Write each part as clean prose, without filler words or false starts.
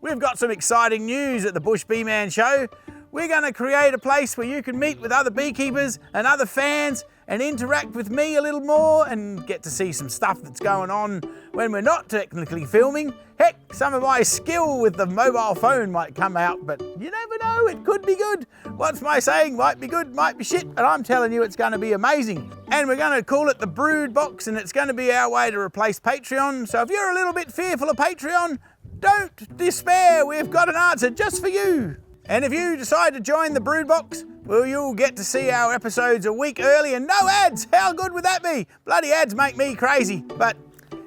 We've got some exciting news at the Bush Bee Man Show. We're going to create a place where you can meet with other beekeepers and other fans and interact with me a little more and get to see some stuff that's going on when we're not technically filming. Heck, some of my skill with the mobile phone might come out, but you never know, it could be good. What's my saying? Might be good, might be shit, and I'm telling you it's going to be amazing. And we're going to call it the Brood Box, and it's going to be our way to replace Patreon. So if you're a little bit fearful of Patreon, don't despair, we've got an answer just for you. And if you decide to join the Brood Box, well, you'll get to see our episodes a week early and no ads. How good would that be? Bloody ads make me crazy. But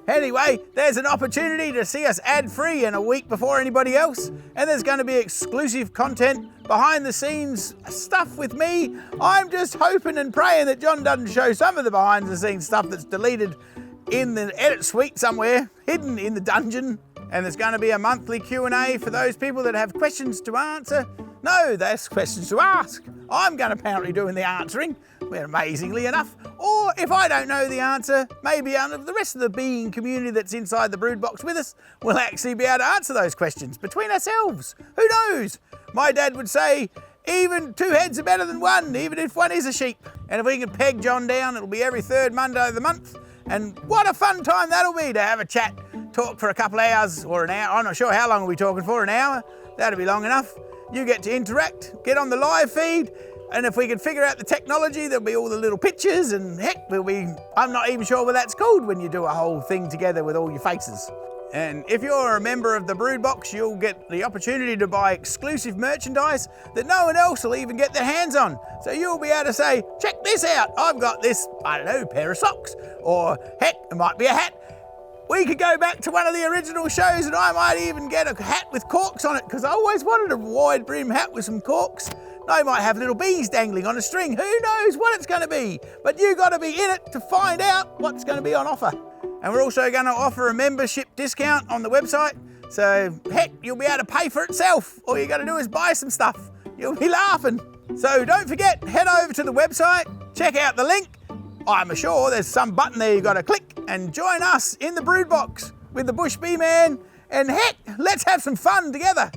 anyway, there's an opportunity to see us ad-free and a week before anybody else. And there's going to be exclusive content, behind the scenes stuff with me. I'm just hoping and praying that John doesn't show some of the behind the scenes stuff that's deleted in the edit suite somewhere, hidden in the dungeon. And there's going to be a monthly Q&A for those people that have questions to answer. No, there's questions to ask. I'm going to apparently doing the answering, amazingly enough. Or if I don't know the answer, maybe the rest of the being community that's inside the Brood Box with us will actually be able to answer those questions between ourselves. Who knows? My dad would say, even two heads are better than one, even if one is a sheep. And if we can peg John down, it'll be every third Monday of the month. And what a fun time that'll be to have a chat, talk for a couple of hours or an hour. I'm not sure how long we'll be talking for, an hour. That'll be long enough. You get to interact, get on the live feed, and if we can figure out the technology, there'll be all the little pictures, and heck, I'm not even sure what that's called when you do a whole thing together with all your faces. And if you're a member of the Brood Box, you'll get the opportunity to buy exclusive merchandise that no one else will even get their hands on. So you'll be able to say, check this out, I've got this, I don't know, pair of socks, or heck, it might be a hat. We could go back to one of the original shows and I might even get a hat with corks on it, because I always wanted a wide brim hat with some corks. I might have little bees dangling on a string. Who knows what it's going to be? But you got to be in it to find out what's going to be on offer. And we're also going to offer a membership discount on the website. So heck, you'll be able to pay for itself. All you got to do is buy some stuff. You'll be laughing. So don't forget, head over to the website, check out the link. I'm sure there's some button there you got to click and join us in the Brood Box with the Bush Bee Man. And heck, let's have some fun together.